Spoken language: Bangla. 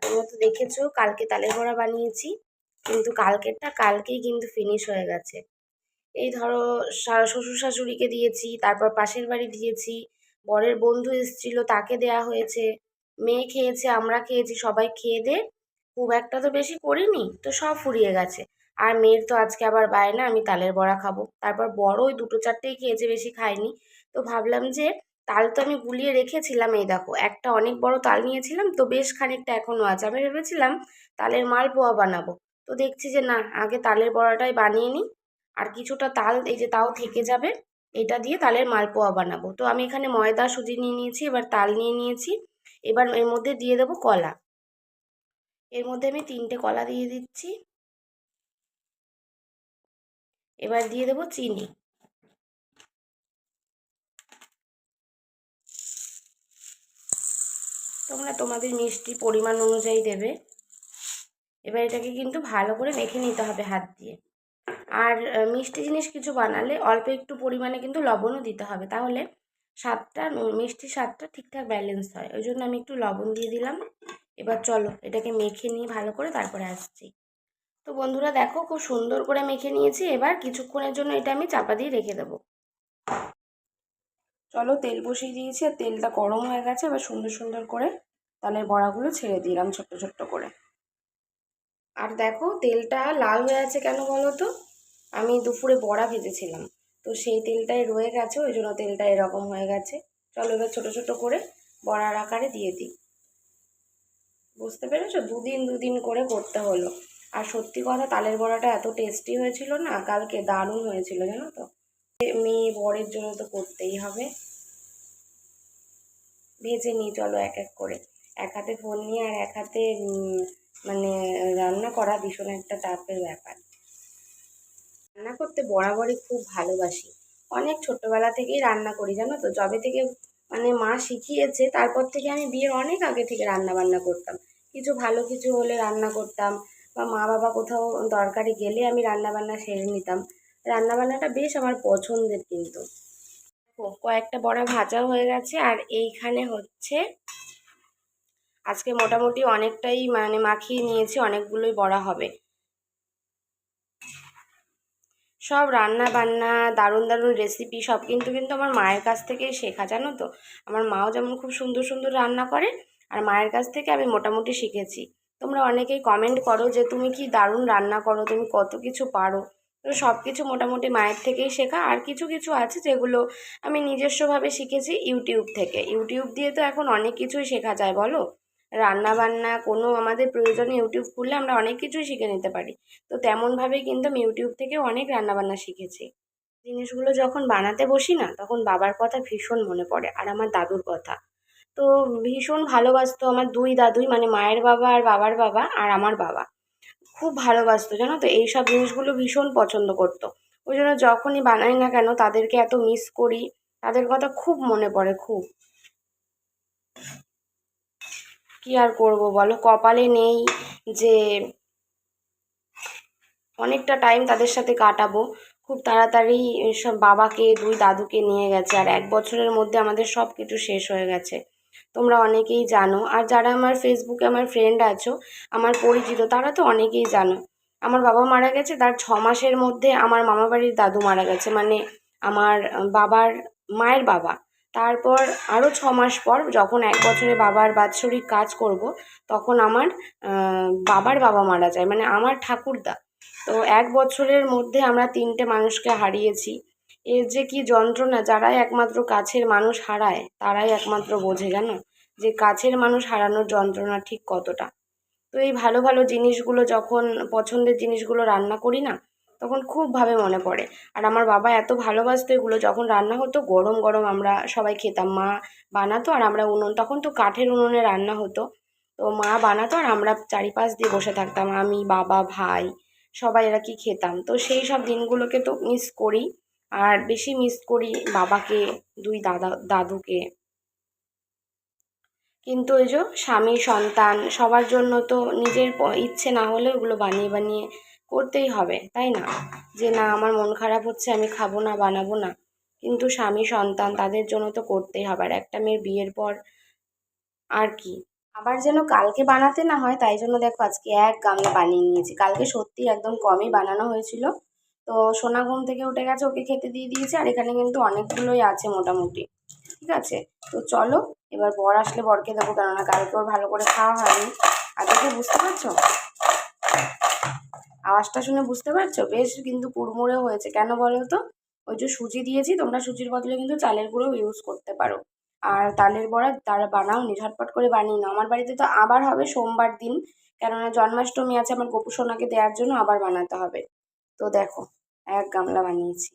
তোমরা তো দেখেছো কালকে তালের বড়া বানিয়েছি, কিন্তু কালকেরটা কালকেই কিন্তু ফিনিশ হয়ে গেছে। এই ধরো শ্বশুর শাশুড়িকে দিয়েছি, তারপর পাশের বাড়ি দিয়েছি, বরের বন্ধু এসেছিল তাকে দেয়া হয়েছে, মেয়ে খেয়েছে, আমরা খেয়েছি, সবাই খেয়ে দে খুব একটা তো বেশি করিনি, তো সব ফুরিয়ে গেছে। আর মেয়ের তো আজকে আবার বায়না আমি তালের বড়া খাবো, তারপর বড় ওই দুটো চারটেই খেয়েছে, বেশি খায়নি। তো ভাবলাম যে তাল তো আমি গুলিয়ে রেখেছিলাম, এই দেখো একটা অনেক বড় তাল নিয়েছিলাম, তো বেশ খানিকটা এখনো আছে। আমি ভেবেছিলাম তালের মালপোয়া বানাবো, তো দেখছি যে না, আগে তালের বড়াটাই বানিয়ে নিই। আর কিছুটা তাল এই যে তাও থেকে যাবে, এটা দিয়ে তালের মালপোয়া বানাবো। তো আমি এখানে ময়দা সুজি নিয়ে নিয়েছি, এবার তাল নিয়ে নিয়েছি। এবার এর মধ্যে দিয়ে দেবো কলা। এর মধ্যে আমি 3টে কলা দিয়ে দিচ্ছি। এবার দিয়ে দেবো চিনি। তোমরা তোমাদের মিষ্টি পরিমাণ অনুযায়ী দেবে। এবার এটাকে কিন্তু ভালো করে মেখে নিতে হবে হাত দিয়ে। আর মিষ্টি জিনিস কিছু বানালে অল্প একটু পরিমাণে কিন্তু লবণও দিতে হবে, তাহলে স্বাদটা মিষ্টি স্বাদটা ঠিকঠাক ব্যালেন্স হয়। ওই জন্য আমি একটু লবণ দিয়ে দিলাম। এবার চলো এটাকে মেখে নিয়ে ভালো করে তারপরে আসছি। তো বন্ধুরা দেখো খুব সুন্দর করে মেখে নিয়েছি, এবার কিছুক্ষণের জন্য এটা আমি চাপা দিয়ে রেখে দেবো। চলো তেল বসিয়ে দিয়েছি, আর তেলটা গরম হয়ে গেছে। এবার সুন্দর সুন্দর করে তালের বড়াগুলো ছেড়ে দিলাম ছোট্ট ছোট্ট করে। আর দেখো তেলটা লাল হয়ে আছে কেন বলো তো, আমি দুপুরে বড়া ভেজেছিলাম, তো সেই তেলটাই রয়ে গেছে, ওই জন্য তেলটা এরকম হয়ে গেছে। চলো এবার ছোট ছোট করে বড়ার আকারে দিয়ে দিই। বুঝতে পেরেছো, দুদিন দুদিন করে করতে হলো। আর সত্যি কথা তালের বড়াটা এত টেস্টি হয়েছিল না কালকে, দারুণ হয়েছিল জানো তো। মেয়ে বরের জন্য তো করতেই হবে। ভেজে নিই চলো এক এক করে। এক হাতে ফোন নিয়ে আর এক হাতে মানে রান্না করা ভীষণ একটা চাপের ব্যাপার। রান্না করতে বরাবরই খুব ভালোবাসি, অনেক ছোট্টবেলা থেকেই রান্না করি জানো তো। যবে থেকে মানে মা শিখিয়েছে, তারপর থেকে আমি বিয়ের অনেক আগে থেকে রান্না বান্না করতাম। কিছু ভালো কিছু হলে রান্না করতাম, বা মা বাবা কোথাও দরকারে গেলে আমি রান্না বান্না সেরে নিতাম। রান্না বান্নাটা বেশ আমার পছন্দের কিন্তু। কয়েকটা বড়া ভাজাও হয়ে গেছে, আর এইখানে হচ্ছে আজকে মোটামুটি অনেকটাই মানে মাখিয়ে নিয়েছি, অনেকগুলোই বড়া হবে। সব রান্না বান্না দারুণ দারুণ রেসিপি সব কিন্তু কিন্তু আমার মায়ের কাছ থেকেই শেখা জানো তো। আমার মাও যেমন খুব সুন্দর সুন্দর রান্না করে, আর মায়ের কাছ থেকে আমি মোটামুটি শিখেছি। তোমরা অনেকেই কমেন্ট করো যে তুমি কি দারুণ রান্না করো, তুমি কত কিছু পারো। তো সব কিছু মোটামুটি মায়ের থেকেই শেখা, আর কিছু কিছু আছে যেগুলো আমি নিজস্বভাবে শিখেছি ইউটিউব থেকে। ইউটিউব দিয়ে তো এখন অনেক কিছুই শেখা যায় বলো। রান্না বান্না কোনো আমাদের প্রয়োজনে ইউটিউব খুললে আমরা অনেক কিছুই শিখে নিতে পারি। তো তেমনভাবেই কিন্তু আমি ইউটিউব থেকে অনেক রান্নাবান্না শিখেছি। জিনিসগুলো যখন বানাতে বসি না, তখন বাবার কথা ভীষণ মনে পড়ে, আর আমার দাদুর কথা। তো ভীষণ ভালোবাসতো আমার দুই দাদুই, মানে মায়ের বাবা আর বাবার বাবা আর আমার বাবা খুব ভালোবাসতো জানো তো। এইসব জিনিসগুলো ভীষণ পছন্দ করতো। ওই জন্য যখনই বানাই না কেন তাদেরকে এত মিস করি, তাদের কথা খুব মনে পড়ে খুব। কি আর করব বলো, কপালে নেই যে অনেকটা টাইম তাদের সাথে কাটাবো। খুব তাড়াতাড়ি সব বাবাকে দুই দাদুকে নিয়ে গেছে, আর 1 বছরের মধ্যে আমাদের সব কিছু শেষ হয়ে গেছে। তোমরা অনেকেই জানো, আর যারা আমার ফেসবুকে আমার ফ্রেন্ড আছো, আমার পরিচিত, তারা তো অনেকেই জানো। আমার বাবা মারা গেছে, তার 6 মাসের মধ্যে আমার মামাবাড়ির দাদু মারা গেছে, মানে আমার বাবার মায়ের বাবা। তারপর আরও 6 মাস পর যখন 1 বছরে বাবার বাৎসরিক কাজ করব, তখন আমার বাবার বাবা মারা যায়, মানে আমার ঠাকুরদা। তো 1 বছরের মধ্যে আমরা 3টে মানুষকে হারিয়েছি। এর যে কি যন্ত্রণা, যারাই একমাত্র কাছের মানুষ হারায় তারাই একমাত্র বোঝে জানো, যে কাছের মানুষ হারানোর যন্ত্রণা ঠিক কতটা। তো এই ভালো ভালো জিনিসগুলো যখন, পছন্দের জিনিসগুলো রান্না করি না, তখন খুব ভাবে মনে পড়ে। আর আমার বাবা এত ভালোবাসতো এগুলো, যখন রান্না হতো গরম গরম আমরা সবাই খেতাম। মা বানাতো আর আমরা উনুন, তখন তো কাঠের উনুনে রান্না হতো। তো মা বানাতো আর আমরা চারিপাশ দিয়ে বসে থাকতাম, আমি বাবা ভাই সবাই এরা কি খেতাম। তো সেই সব দিনগুলোকে তো মিস করি, আর বেশি মিস করি বাবাকে, দুই দাদুকে। কিন্তু ওই যে স্বামী সন্তান সবার জন্য তো নিজের ইচ্ছে না হলে ওগুলো বানিয়ে বানিয়ে করতেই হবে, তাই না? যে না আমার মন খারাপ হচ্ছে আমি খাবো না, বানাবো না, কিন্তু স্বামী সন্তান তাদের জন্য তো করতেই হবে। আর একটা মেয়ের বিয়ের পর আর কি, আবার যেন কালকে বানাতে না হয় তাই জন্য দেখো আজকে এক গামলা বানিয়ে নিয়েছি। কালকে সত্যি একদম কমই বানানো হয়েছিল। তো সোনা ঘুম থেকে উঠে গেছে, ওকে খেতে দিয়ে দিয়েছে, আর এখানে কিন্তু অনেকগুলোই আছে মোটামুটি। ঠিক আছে, তো চলো এবার বর আসলে বরকে দেবো, কেননা কালকে ওর ভালো করে খাওয়া হয়নি। আগে কি বুঝতে পারছো? আওয়াজটা শুনে বুঝতে পারছো? বেশ কিন্তু কুড়মুড়ে হয়েছে, কেন বলো তো? ওই যে সুজি দিয়েছি, তোমরা সুজির বদলে কিন্তু চালের গুঁড়ো ইউজ করতে পারো। আর তালের বড়া তারা বানাওনি, ঝটপট করে বানিয়ে নাও। আমার বাড়িতে তো আবার হবে সোমবার দিন, কেননা জন্মাষ্টমী আছে আমার গোপু সোনাকে দেওয়ার জন্য, আবার বানাতে হবে। তো দেখো এক গামলা বানিয়েছি।